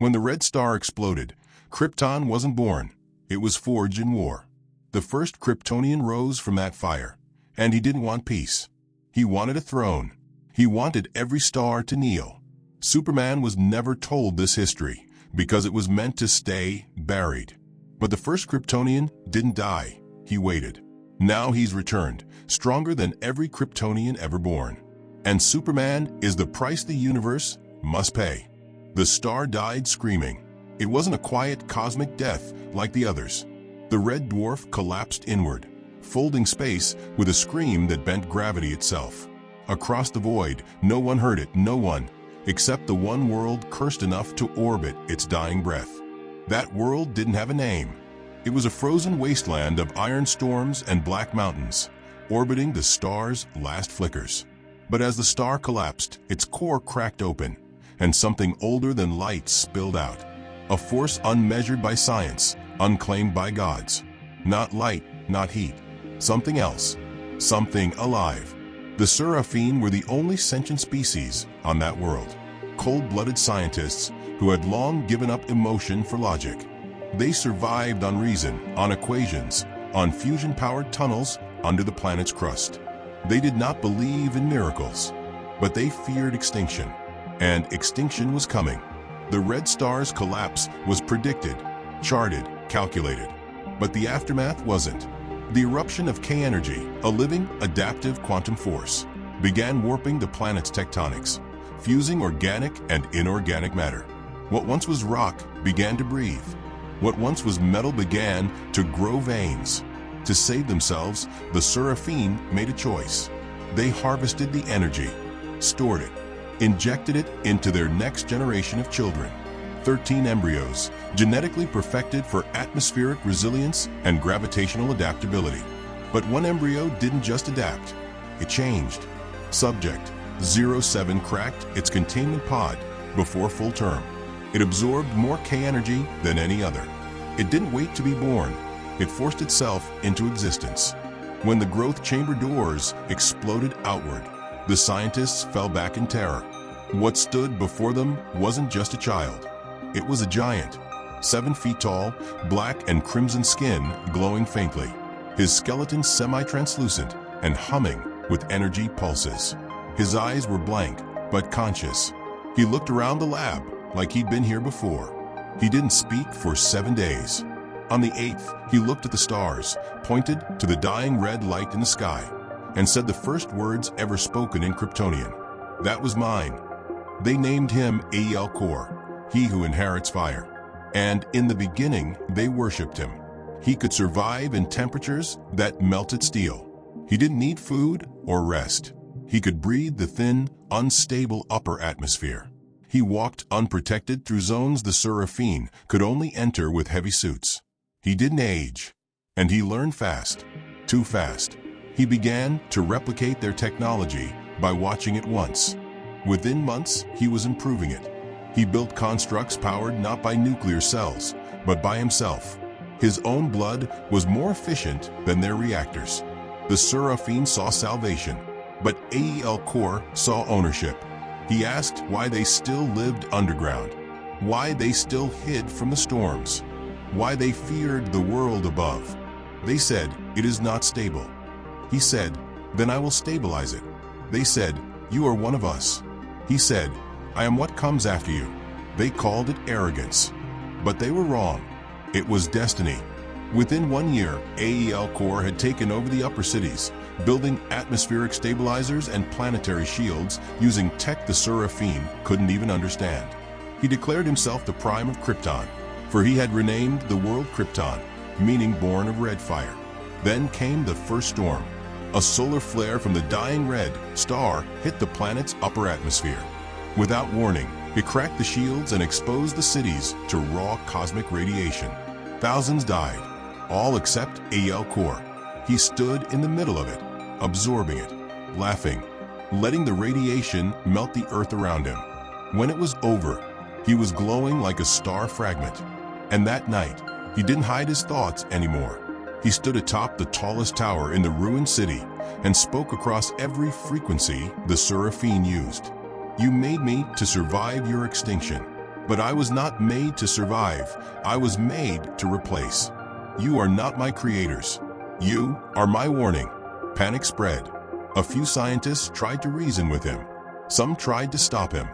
When the red star exploded, Krypton wasn't born. It was forged in war. The first Kryptonian rose from that fire, and he didn't want peace. He wanted a throne. He wanted every star to kneel. Superman was never told this history because it was meant to stay buried. But the first Kryptonian didn't die. He waited. Now he's returned, stronger than every Kryptonian ever born. And Superman is the price the universe must pay. The star died screaming. It wasn't a quiet cosmic death like the others. The red dwarf collapsed inward, folding space with a scream that bent gravity itself. Across the void, no one heard it, no one, except the one world cursed enough to orbit its dying breath. That world didn't have a name. It was a frozen wasteland of iron storms and black mountains, orbiting the star's last flickers. But as the star collapsed, its core cracked open, and something older than light spilled out. A force unmeasured by science, unclaimed by gods. Not light, not heat. Something else. Something alive. The Seraphim were the only sentient species on that world. Cold-blooded scientists who had long given up emotion for logic. They survived on reason, on equations, on fusion-powered tunnels under the planet's crust. They did not believe in miracles, but they feared extinction. And extinction was coming. The red star's collapse was predicted, charted, calculated. But the aftermath wasn't. The eruption of K-energy, a living, adaptive quantum force, began warping the planet's tectonics, fusing organic and inorganic matter. What once was rock began to breathe. What once was metal began to grow veins. To save themselves, the Seraphim made a choice. They harvested the energy, stored it, injected it into their next generation of children. 13 embryos, genetically perfected for atmospheric resilience and gravitational adaptability. But one embryo didn't just adapt, it changed. Subject 07 cracked its containment pod before full term. It absorbed more K-energy than any other. It didn't wait to be born, it forced itself into existence. When the growth chamber doors exploded outward, the scientists fell back in terror. What stood before them wasn't just a child. It was a giant, 7 feet tall, black and crimson skin glowing faintly, his skeleton semi-translucent and humming with energy pulses. His eyes were blank, but conscious. He looked around the lab like he'd been here before. He didn't speak for 7 days. On the 8th, he looked at the stars, pointed to the dying red light in the sky, and said the first words ever spoken in Kryptonian. That was mine. They named him Kal-El, he who inherits fire. And in the beginning, they worshipped him. He could survive in temperatures that melted steel. He didn't need food or rest. He could breathe the thin, unstable upper atmosphere. He walked unprotected through zones the Seraphim could only enter with heavy suits. He didn't age, and he learned fast, too fast. He began to replicate their technology by watching it once. Within months, he was improving it. He built constructs powered not by nuclear cells, but by himself. His own blood was more efficient than their reactors. The Seraphim saw salvation, but Kal-El saw ownership. He asked why they still lived underground, why they still hid from the storms, why they feared the world above. They said, "It is not stable." He said, "Then I will stabilize it." They said, "You are one of us." He said, "I am what comes after you." They called it arrogance, but they were wrong. It was destiny. Within 1 year, Kal-El had taken over the upper cities, building atmospheric stabilizers and planetary shields using tech the Seraphim couldn't even understand. He declared himself the Prime of Krypton, for he had renamed the world Krypton, meaning born of red fire. Then came the first storm. A solar flare from the dying red star hit the planet's upper atmosphere. Without warning, it cracked the shields and exposed the cities to raw cosmic radiation. Thousands died, all except Kal-El. He stood in the middle of it, absorbing it, laughing, letting the radiation melt the earth around him. When it was over, he was glowing like a star fragment. And that night, he didn't hide his thoughts anymore. He stood atop the tallest tower in the ruined city and spoke across every frequency the Seraphim used. "You made me to survive your extinction. But I was not made to survive. I was made to replace. You are not my creators. You are my warning. Panic spread. A few scientists tried to reason with him. Some tried to stop him.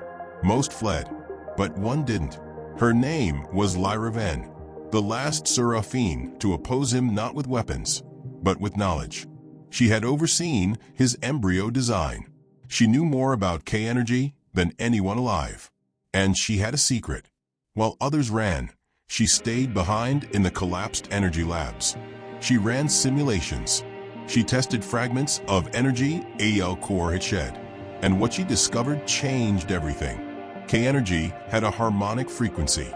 Most fled. But one didn't. Her name was Lyra Ven, the last Seraphine to oppose him not with weapons, but with knowledge. She had overseen his embryo design. She knew more about K-energy than anyone alive. And she had a secret. While others ran, she stayed behind in the collapsed energy labs. She ran simulations. She tested fragments of energy AEL core had shed. And what she discovered changed everything. K-energy had a harmonic frequency,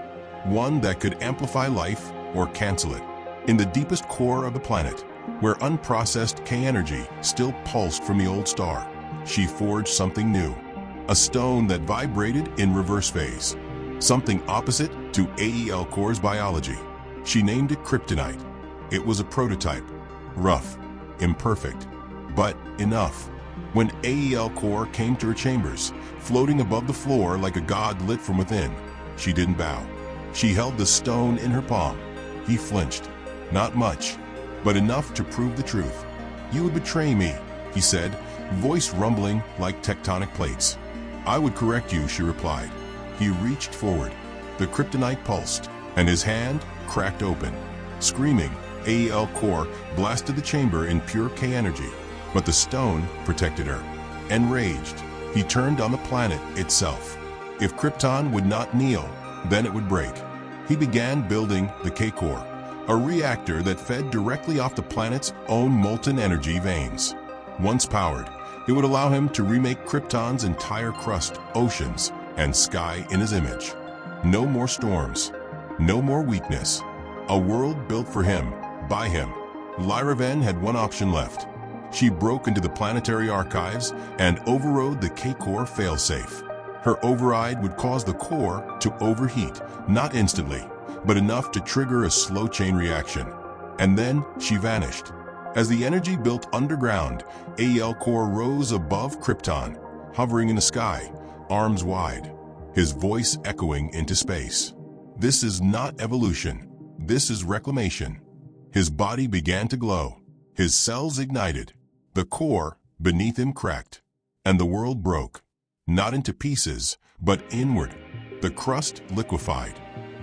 one that could amplify life or cancel it. In the deepest core of the planet, where unprocessed K-energy still pulsed from the old star, she forged something new. A stone that vibrated in reverse phase. Something opposite to AEL core's biology. She named it Kryptonite. It was a prototype. Rough, imperfect, but enough. When AEL core came to her chambers, floating above the floor like a god lit from within, she didn't bow. She held the stone in her palm. He flinched. Not much, but enough to prove the truth. You would betray me, he said, voice rumbling like tectonic plates. I would correct you, she replied. He reached forward. The kryptonite pulsed, and his hand cracked open. Screaming, AEL core blasted the chamber in pure K energy, but the stone protected her. Enraged, he turned on the planet itself. If Krypton would not kneel, then it would break. He began building the K-core, a reactor that fed directly off the planet's own molten energy veins. Once powered, it would allow him to remake Krypton's entire crust, oceans, and sky in his image. No more storms, no more weakness. A world built for him, by him. Lyra Ven had one option left. She broke into the planetary archives and overrode the K-core failsafe. Her override would cause the core to overheat, not instantly, but enough to trigger a slow chain reaction. And then she vanished. As the energy built underground, AEL core rose above Krypton, hovering in the sky, arms wide, his voice echoing into space. This is not evolution. This is reclamation. His body began to glow. His cells ignited. The core beneath him cracked. And the world broke. Not into pieces, but inward. The crust liquefied.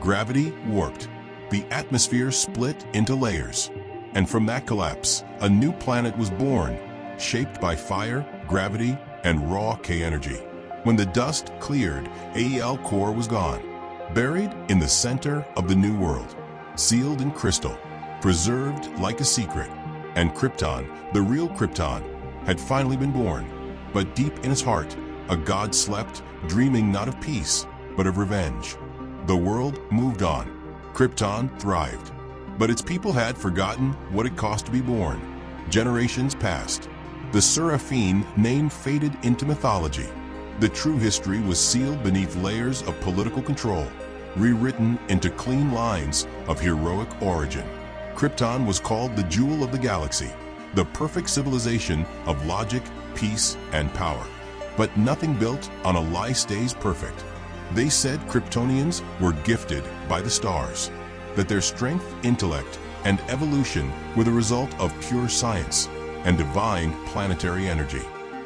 Gravity warped. The atmosphere split into layers. And from that collapse, a new planet was born, shaped by fire, gravity, and raw K-energy. When the dust cleared, AEL core was gone, buried in the center of the new world, sealed in crystal, preserved like a secret. And Krypton, the real Krypton, had finally been born. But deep in his heart, a god slept, dreaming not of peace, but of revenge. The world moved on. Krypton thrived. But its people had forgotten what it cost to be born. Generations passed. The Seraphine name faded into mythology. The true history was sealed beneath layers of political control, rewritten into clean lines of heroic origin. Krypton was called the jewel of the galaxy, the perfect civilization of logic, peace, and power. But nothing built on a lie stays perfect. They said Kryptonians were gifted by the stars, that their strength, intellect, and evolution were the result of pure science and divine planetary energy.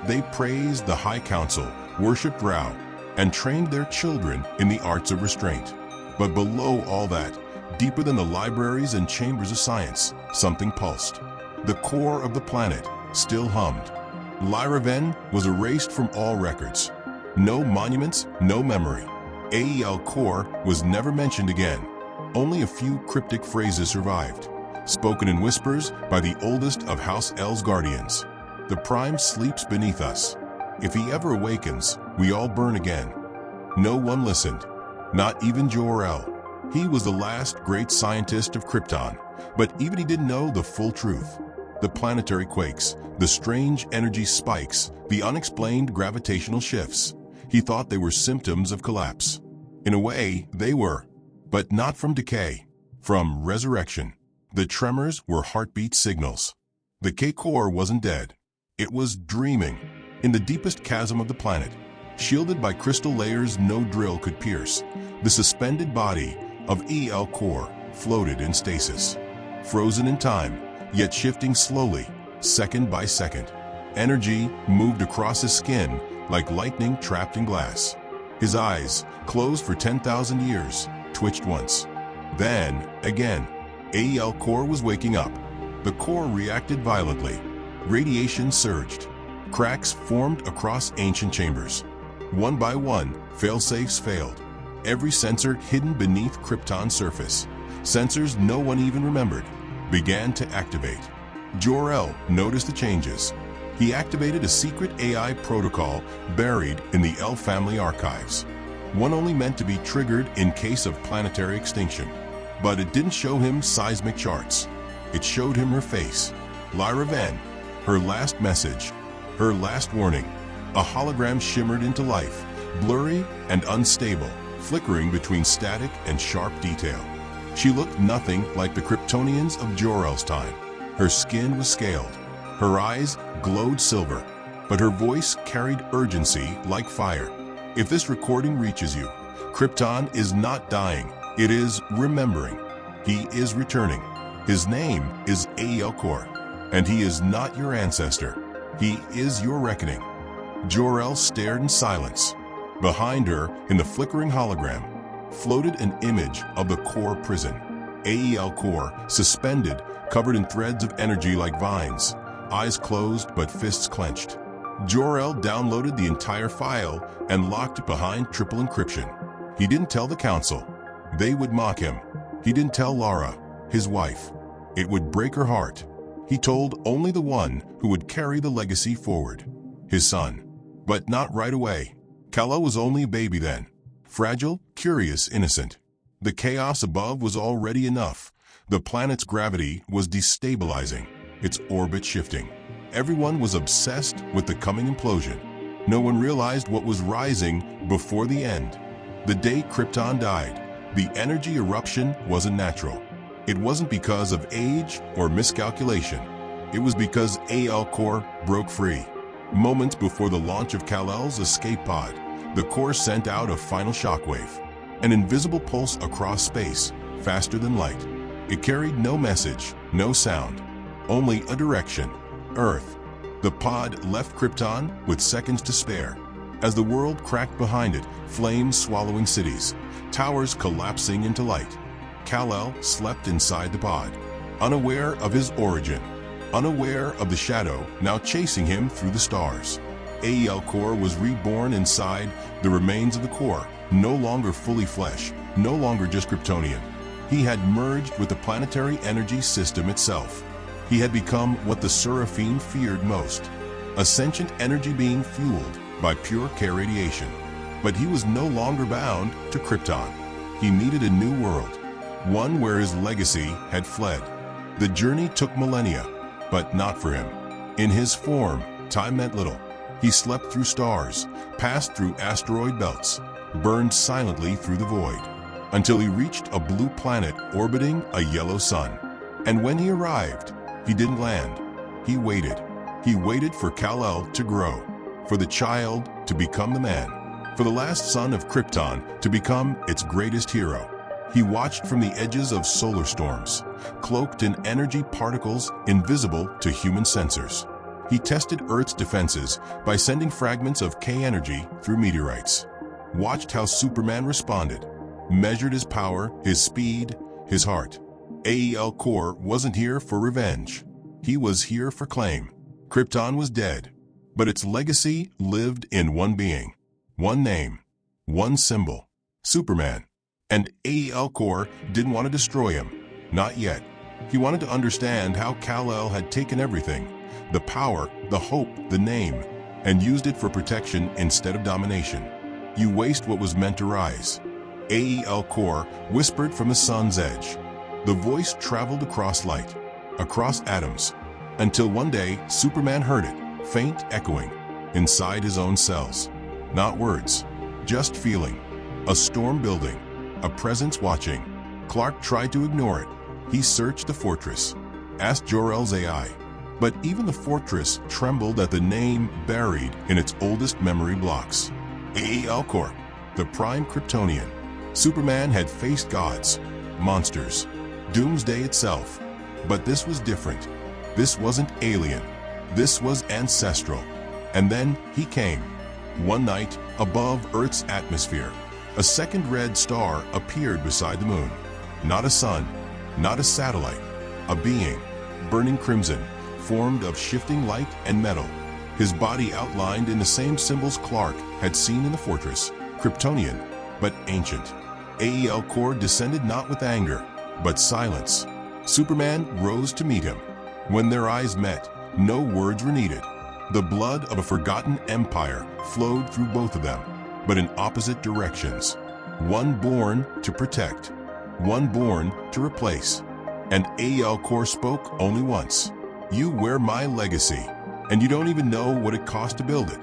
They praised the High Council, worshipped Ra, and trained their children in the arts of restraint. But below all that, deeper than the libraries and chambers of science, something pulsed. The core of the planet still hummed. Lyra Ven was erased from all records. No monuments, no memory. AEL core was never mentioned again. Only a few cryptic phrases survived, spoken in whispers by the oldest of House L's guardians. The Prime sleeps beneath us. If he ever awakens, we all burn again. No one listened, not even Jor-El. He was the last great scientist of Krypton, but even he didn't know the full truth. The planetary quakes, the strange energy spikes, the unexplained gravitational shifts. He thought they were symptoms of collapse. In a way, they were. But not from decay, from resurrection. The tremors were heartbeat signals. The K-core wasn't dead. It was dreaming, in the deepest chasm of the planet, shielded by crystal layers no drill could pierce. The suspended body of Kal-El floated in stasis, frozen in time, yet shifting slowly, second by second. Energy moved across his skin like lightning trapped in glass. His eyes, closed for 10,000 years, twitched once. Then, again. Kal-El was waking up. The core reacted violently. Radiation surged. Cracks formed across ancient chambers. One by one, failsafes failed. Every sensor hidden beneath Krypton's surface, sensors no one even remembered, began to activate. Jor-El noticed the changes. He activated a secret AI protocol buried in the El family archives. One only meant to be triggered in case of planetary extinction. But it didn't show him seismic charts. It showed him her face, Lyra Venn, her last message, her last warning. A hologram shimmered into life, blurry and unstable, flickering between static and sharp detail. She looked nothing like the Kryptonians of Jor-El's time. Her skin was scaled. Her eyes glowed silver, but her voice carried urgency like fire. If this recording reaches you, Krypton is not dying. It is remembering. He is returning. His name is Kal-El, and he is not your ancestor. He is your reckoning. Jor-El stared in silence. Behind her, in the flickering hologram, floated an image of the core prison. Kal-El, suspended, covered in threads of energy like vines, eyes closed but fists clenched. Jor-El downloaded the entire file and locked it behind triple encryption. He didn't tell the council. They would mock him. He didn't tell Lara, his wife. It would break her heart. He told only the one who would carry the legacy forward, his son. But not right away. Kal-El was only a baby then. Fragile, curious, innocent. The chaos above was already enough. The planet's gravity was destabilizing, its orbit shifting. Everyone was obsessed with the coming implosion. No one realized what was rising before the end. The day Krypton died, the energy eruption wasn't natural. It wasn't because of age or miscalculation. It was because Kal-El broke free. Moments before the launch of Kal-El's escape pod, the core sent out a final shockwave, an invisible pulse across space, faster than light. It carried no message, no sound, only a direction: Earth. The pod left Krypton with seconds to spare. As the world cracked behind it, flames swallowing cities, towers collapsing into light. Kal-El slept inside the pod, unaware of his origin, unaware of the shadow now chasing him through the stars. Kal-El was reborn inside the remains of the core, no longer fully flesh, no longer just Kryptonian. He had merged with the planetary energy system itself. He had become what the Seraphim feared most, a sentient energy being fueled by pure K radiation. But he was no longer bound to Krypton. He needed a new world, one where his legacy had fled. The journey took millennia, but not for him. In his form, time meant little. He slept through stars, passed through asteroid belts, burned silently through the void, until he reached a blue planet orbiting a yellow sun. And when he arrived, he didn't land. He waited. He waited for Kal-El to grow, for the child to become the man, for the last son of Krypton to become its greatest hero. He watched from the edges of solar storms, cloaked in energy particles invisible to human sensors. He tested Earth's defenses by sending fragments of K energy through meteorites. Watched how Superman responded, measured his power, his speed, his heart. Kal-El wasn't here for revenge. He was here for claim. Krypton was dead, but its legacy lived in one being, one name, one symbol: Superman. And Kal-El didn't want to destroy him. Not yet. He wanted to understand how Kal-El had taken everything, the power, the hope, the name, and used it for protection instead of domination. You waste what was meant to rise. Kal-El whispered from the sun's edge. The voice traveled across light, across atoms, until one day Superman heard it, faint echoing, inside his own cells. Not words, just feeling. A storm building, a presence watching. Clark tried to ignore it. He searched the fortress, asked Jor-El's AI. But even the fortress trembled at the name buried in its oldest memory blocks. Kal-El, the prime Kryptonian. Superman had faced gods, monsters, doomsday itself. But this was different. This wasn't alien. This was ancestral. And then he came. One night, above Earth's atmosphere, a second red star appeared beside the moon. Not a sun, not a satellite, a being, burning crimson, formed of shifting light and metal. His body outlined in the same symbols Clark had seen in the fortress, Kryptonian, but ancient. Kal-El descended not with anger, but silence. Superman rose to meet him. When their eyes met, no words were needed. The blood of a forgotten empire flowed through both of them, but in opposite directions. One born to protect, one born to replace. And Kal-El spoke only once. You wear my legacy, and you don't even know what it cost to build it.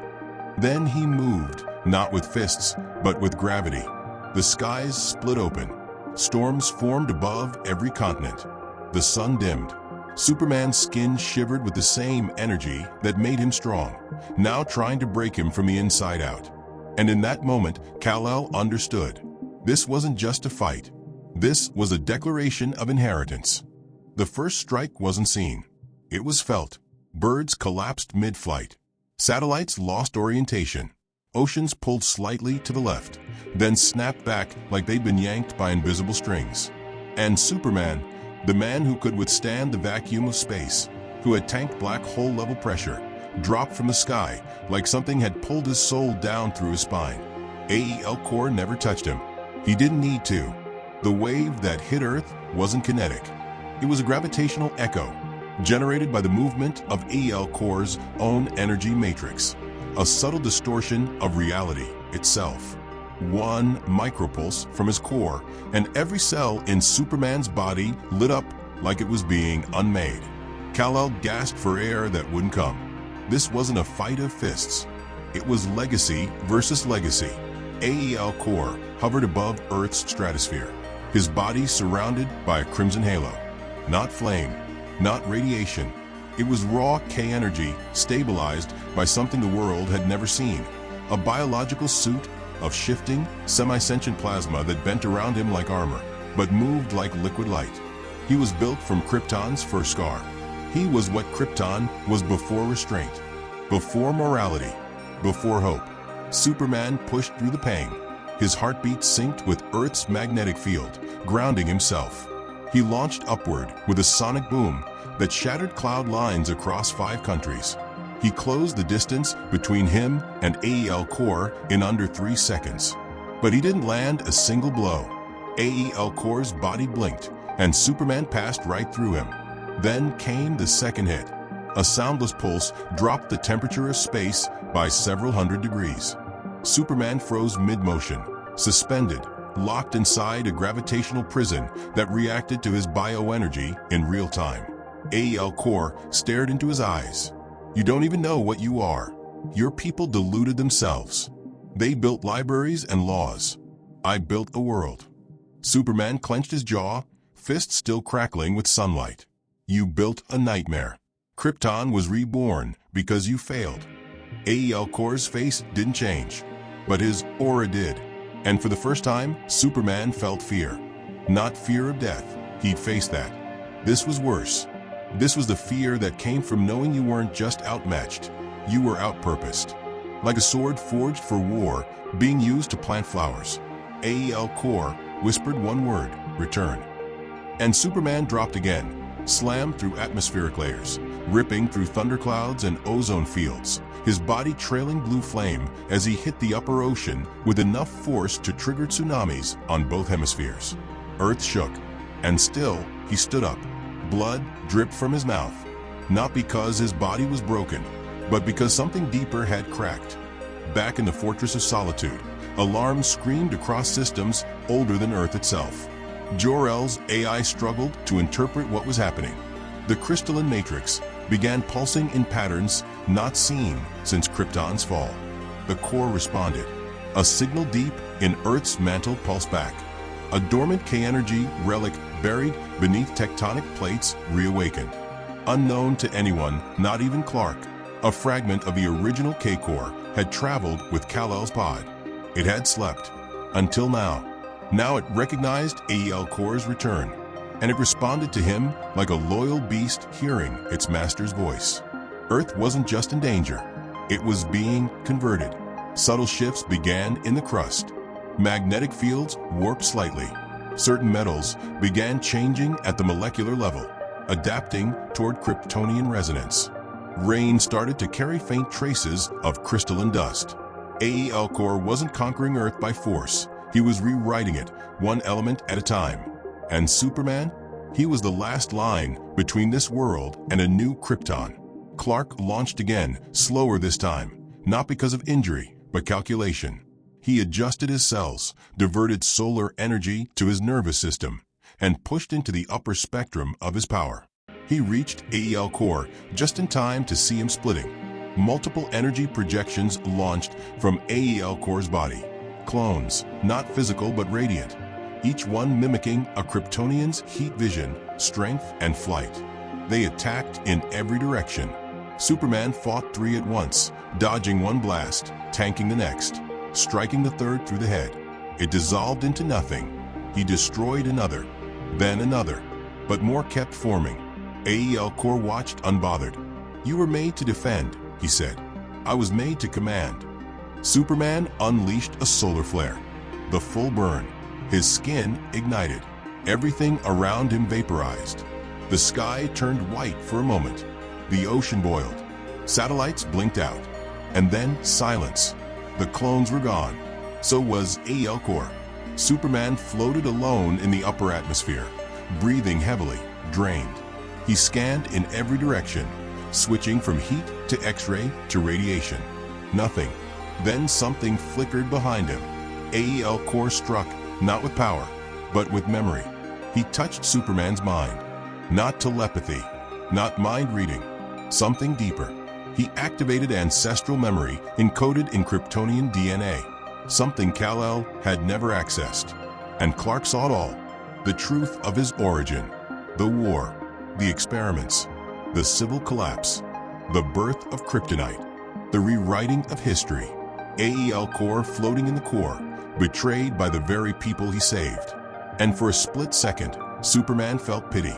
Then he moved, not with fists, but with gravity. The skies split open. Storms formed above every continent. The sun dimmed. Superman's skin shivered with the same energy that made him strong, now trying to break him from the inside out. And in that moment, Kal-El understood. This wasn't just a fight. This was a declaration of inheritance. The first strike wasn't seen. It was felt. Birds collapsed mid-flight. Satellites lost orientation. Oceans pulled slightly to the left, then snapped back like they'd been yanked by invisible strings. And Superman, the man who could withstand the vacuum of space, who had tanked black hole-level pressure, dropped from the sky like something had pulled his soul down through his spine. Kal-El never touched him. He didn't need to. The wave that hit Earth wasn't kinetic. It was a gravitational echo, generated by the movement of Kal-El's own energy matrix, a subtle distortion of reality itself. One micropulse from his core, and every cell in Superman's body lit up like it was being unmade. Kal-El gasped for air that wouldn't come. This wasn't a fight of fists. It was legacy versus legacy. Kal-El hovered above Earth's stratosphere, his body surrounded by a crimson halo. Not flame, not radiation. It was raw K-energy stabilized by something the world had never seen. A biological suit of shifting, semi-sentient plasma that bent around him like armor, but moved like liquid light. He was built from Krypton's first scar. He was what Krypton was before restraint, before morality, before hope. Superman pushed through the pain. His heartbeat synced with Earth's magnetic field, grounding himself. He launched upward with a sonic boom that shattered cloud lines across 5 countries. He closed the distance between him and Kal-El in under 3 seconds. But he didn't land a single blow. Kal-El's body blinked, and Superman passed right through him. Then came the second hit. A soundless pulse dropped the temperature of space by several hundred degrees. Superman froze mid-motion, suspended, locked inside a gravitational prison that reacted to his bioenergy in real time. Kal-El stared into his eyes. You don't even know what you are. Your people deluded themselves. They built libraries and laws. I built a world. Superman clenched his jaw, fist still crackling with sunlight. You built a nightmare. Krypton was reborn because you failed. Kal-El's face didn't change, but his aura did. And for the first time, Superman felt fear. Not fear of death. He'd faced that. This was worse. This was the fear that came from knowing you weren't just outmatched. You were outpurposed. Like a sword forged for war, being used to plant flowers. Kal-El whispered one word, return. And Superman dropped again, slammed through atmospheric layers, ripping through thunderclouds and ozone fields, his body trailing blue flame as he hit the upper ocean with enough force to trigger tsunamis on both hemispheres. Earth shook, and still he stood up. Blood dripped from his mouth, not because his body was broken, but because something deeper had cracked. Back in the Fortress of Solitude, alarms screamed across systems older than Earth itself. Jor-El's AI struggled to interpret what was happening. The crystalline matrix began pulsing in patterns not seen since Krypton's fall. The core responded. A signal deep in Earth's mantle pulsed back. A dormant K-energy relic buried beneath tectonic plates reawakened. Unknown to anyone, not even Clark, a fragment of the original K-core had traveled with Kal-El's pod. It had slept. Until now. Now it recognized AEL Core's return, and it responded to him like a loyal beast hearing its master's voice. Earth wasn't just in danger, it was being converted. Subtle shifts began in the crust. Magnetic fields warped slightly. Certain metals began changing at the molecular level, adapting toward Kryptonian resonance. Rain started to carry faint traces of crystalline dust. AEL Core wasn't conquering Earth by force. He was rewriting it, one element at a time. And Superman? He was the last line between this world and a new Krypton. Clark launched again, slower this time, not because of injury, but calculation. He adjusted his cells, diverted solar energy to his nervous system, and pushed into the upper spectrum of his power. He reached AEL Core just in time to see him splitting. Multiple energy projections launched from AEL Core's body. Clones, not physical but radiant, each one mimicking a Kryptonian's heat vision, strength, and flight. They attacked in every direction. Superman fought 3 at once, dodging one blast, tanking the next, striking the third through the head. It dissolved into nothing. He destroyed another, then another, but more kept forming. AEL Core watched unbothered. "You were made to defend," he said. "I was made to command." Superman unleashed a solar flare. The full burn. His skin ignited. Everything around him vaporized. The sky turned white for a moment. The ocean boiled. Satellites blinked out. And then silence. The clones were gone. So was AEL Core. Superman floated alone in the upper atmosphere, breathing heavily, drained. He scanned in every direction, switching from heat to X-ray to radiation. Nothing. Then something flickered behind him. AEL Core struck, not with power, but with memory. He touched Superman's mind. Not telepathy, not mind reading, something deeper. He activated ancestral memory encoded in Kryptonian DNA, something Kal-El had never accessed. And Clark saw it all. The truth of his origin, the war, the experiments, the civil collapse, the birth of kryptonite, the rewriting of history. AEL Core floating in the core, betrayed by the very people he saved. And for a split second, Superman felt pity.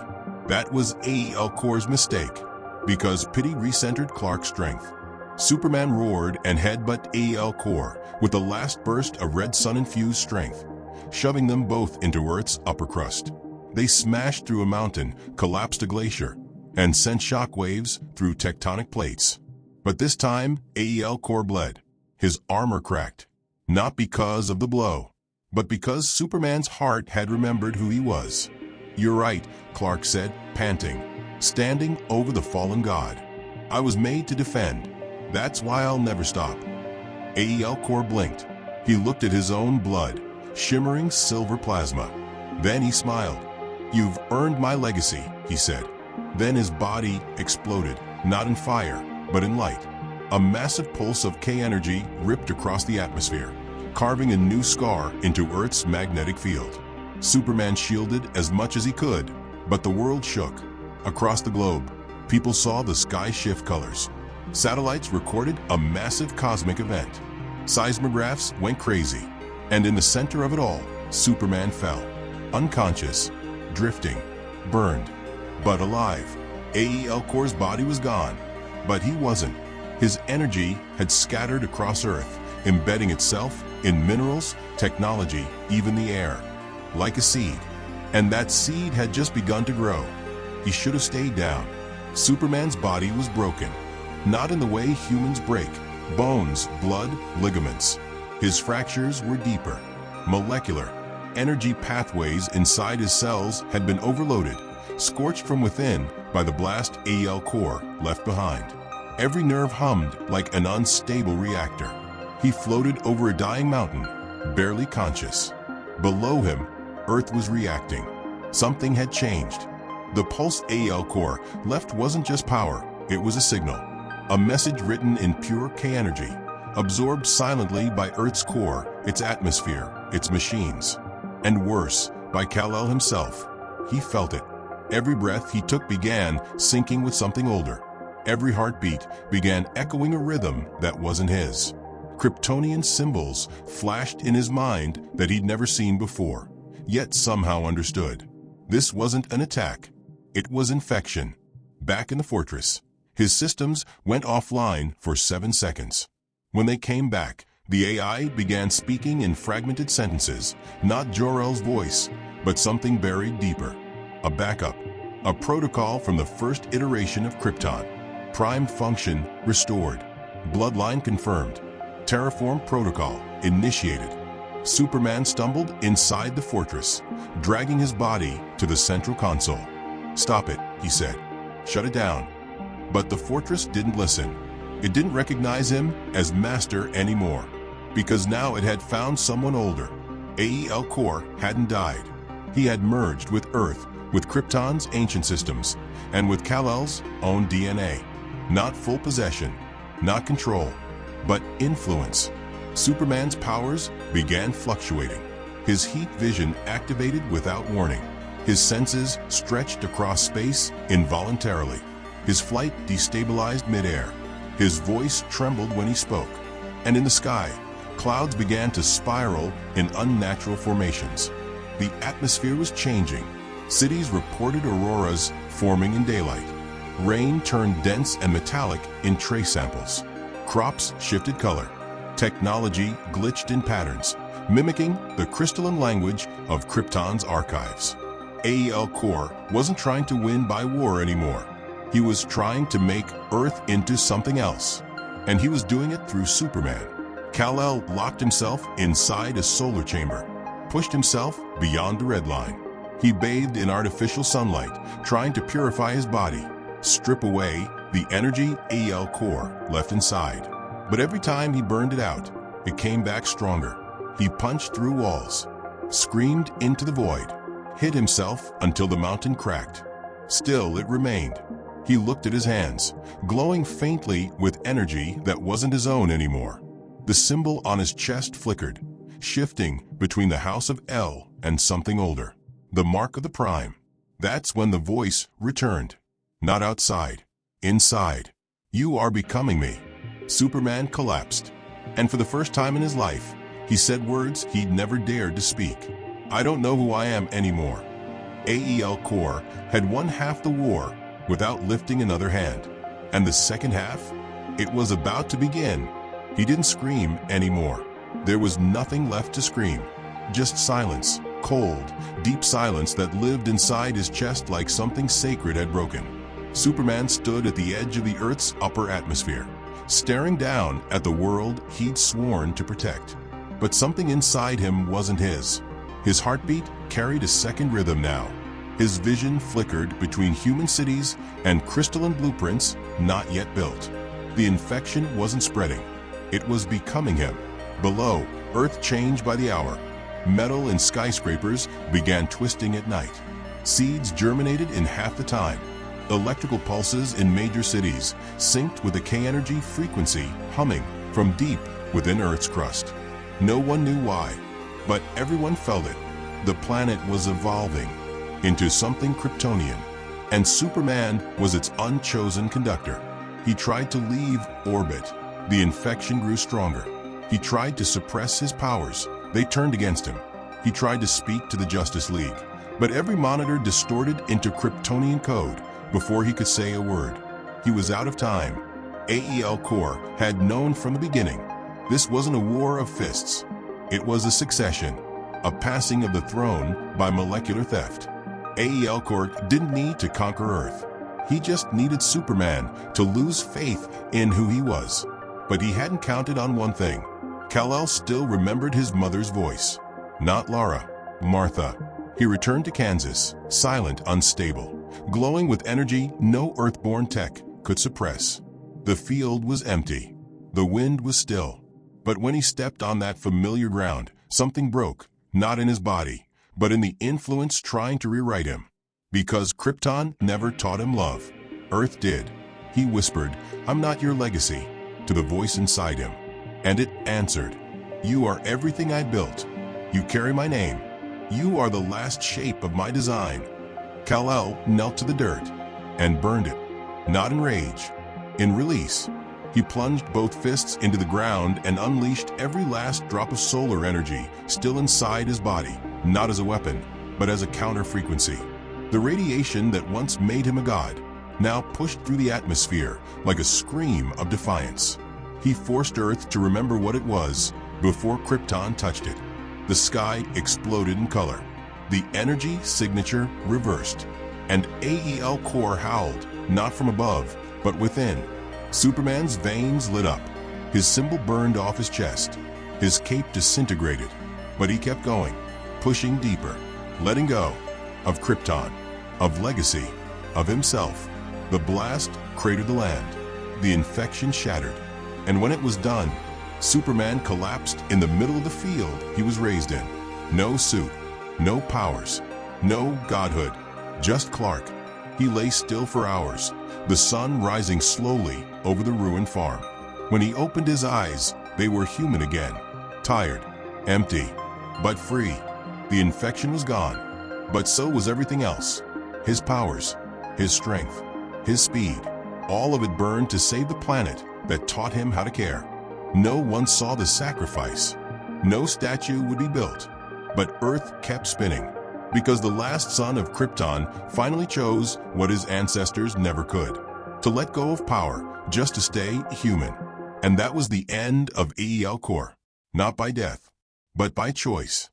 That was AEL Core's mistake, because pity recentered Clark's strength. Superman roared and headbutted AEL Core with the last burst of red sun-infused strength, shoving them both into Earth's upper crust. They smashed through a mountain, collapsed a glacier, and sent shockwaves through tectonic plates. But this time, AEL Core bled. His armor cracked, not because of the blow, but because Superman's heart had remembered who he was. "You're right," Clark said, panting, standing over the fallen god. "I was made to defend. That's why I'll never stop." AEL Core blinked. He looked at his own blood, shimmering silver plasma. Then he smiled. "You've earned my legacy," he said. Then his body exploded, not in fire, but in light. A massive pulse of K-energy ripped across the atmosphere, carving a new scar into Earth's magnetic field. Superman shielded as much as he could, but the world shook. Across the globe, people saw the sky shift colors. Satellites recorded a massive cosmic event. Seismographs went crazy. And in the center of it all, Superman fell. Unconscious, drifting, burned, but alive. AEL Core's body was gone, but he wasn't. His energy had scattered across Earth, embedding itself in minerals, technology, even the air, like a seed. And that seed had just begun to grow. He should have stayed down. Superman's body was broken, not in the way humans break, bones, blood, ligaments. His fractures were deeper, molecular. Energy pathways inside his cells had been overloaded, scorched from within by the blast AEL Core left behind. Every nerve hummed like an unstable reactor. He floated over a dying mountain, barely conscious. Below him, Earth was reacting. Something had changed. The pulse AEL Core left wasn't just power, it was a signal. A message written in pure K-energy, absorbed silently by Earth's core, its atmosphere, its machines. And worse, by Kal-El himself. He felt it. Every breath he took began syncing with something older. Every heartbeat began echoing a rhythm that wasn't his. Kryptonian symbols flashed in his mind that he'd never seen before, yet somehow understood. This wasn't an attack. It was infection. Back in the fortress, his systems went offline for 7 seconds. When they came back, the AI began speaking in fragmented sentences, not Jor-El's voice, but something buried deeper. A backup, a protocol from the first iteration of Krypton. Prime function restored. Bloodline confirmed. Terraform protocol initiated. Superman stumbled inside the fortress, dragging his body to the central console. "Stop it," he said. "Shut it down." But the fortress didn't listen. It didn't recognize him as master anymore, because now it had found someone older. AEL Core hadn't died. He had merged with Earth, with Krypton's ancient systems, and with Kal-El's own DNA. Not full possession, not control, but influence. Superman's powers began fluctuating. His heat vision activated without warning. His senses stretched across space involuntarily. His flight destabilized midair. His voice trembled when he spoke. And in the sky, clouds began to spiral in unnatural formations. The atmosphere was changing. Cities reported auroras forming in daylight. Rain turned dense and metallic in trace samples. Crops shifted color. Technology glitched in patterns, mimicking the crystalline language of Krypton's archives. AEL Core wasn't trying to win by war anymore. He was trying to make Earth into something else. And he was doing it through Superman. Kal-El locked himself inside a solar chamber, pushed himself beyond the red line. He bathed in artificial sunlight, trying to purify his body, strip away the energy AEL Core left inside. But every time he burned it out, it came back stronger. He punched through walls, screamed into the void, hid himself until the mountain cracked. Still, it remained. He looked at his hands, glowing faintly with energy that wasn't his own anymore. The symbol on his chest flickered, shifting between the House of El and something older. The mark of the Prime. That's when the voice returned. Not outside, inside. "You are becoming me." Superman collapsed. And for the first time in his life, he said words he'd never dared to speak. "I don't know who I am anymore." AEL Core had won half the war without lifting another hand. And the second half? It was about to begin. He didn't scream anymore. There was nothing left to scream. Just silence, cold, deep silence that lived inside his chest like something sacred had broken. Superman stood at the edge of the Earth's upper atmosphere, staring down at the world he'd sworn to protect. But something inside him wasn't his. His heartbeat carried a second rhythm now. His vision flickered between human cities and crystalline blueprints not yet built. The infection wasn't spreading. It was becoming him. Below, Earth changed by the hour. Metal in skyscrapers began twisting at night. Seeds germinated in half the time. Electrical pulses in major cities synced with the K-energy frequency humming from deep within Earth's crust. No one knew why, but everyone felt it. The planet was evolving into something Kryptonian, and Superman was its unchosen conductor. He tried to leave orbit. The infection grew stronger. He tried to suppress his powers. They turned against him. He tried to speak to the Justice League, but every monitor distorted into Kryptonian code before he could say a word. He was out of time. AEL Core had known from the beginning. This wasn't a war of fists. It was a succession, a passing of the throne by molecular theft. AEL Core didn't need to conquer Earth. He just needed Superman to lose faith in who he was. But he hadn't counted on one thing. Kal-El still remembered his mother's voice. Not Lara, Martha. He returned to Kansas, silent, unstable, glowing with energy no Earthborn tech could suppress. The field was empty. The wind was still. But when he stepped on that familiar ground, something broke, not in his body, but in the influence trying to rewrite him. Because Krypton never taught him love. Earth did. He whispered, "I'm not your legacy," to the voice inside him. And it answered, "You are everything I built. You carry my name. You are the last shape of my design." Kal-El knelt to the dirt and burned it, not in rage, in release. He plunged both fists into the ground and unleashed every last drop of solar energy still inside his body, not as a weapon, but as a counter-frequency. The radiation that once made him a god now pushed through the atmosphere like a scream of defiance. He forced Earth to remember what it was before Krypton touched it. The sky exploded in color. The energy signature reversed, and AEL core howled, not from above, but within. Superman's veins lit up. His symbol burned off his chest. His cape disintegrated, but he kept going, pushing deeper, letting go of Krypton, of legacy, of himself. The blast cratered the land. The infection shattered. And when it was done, Superman collapsed in the middle of the field he was raised in. No suit, no powers, no godhood, just Clark. He lay still for hours, the sun rising slowly over the ruined farm. When he opened his eyes, they were human again, tired, empty, but free. The infection was gone, but so was everything else. His powers, his strength, his speed, all of it burned to save the planet that taught him how to care. No one saw the sacrifice. No statue would be built, but Earth kept spinning, because the last son of Krypton finally chose what his ancestors never could, to let go of power just to stay human. And that was the end of AEL Core, not by death, but by choice.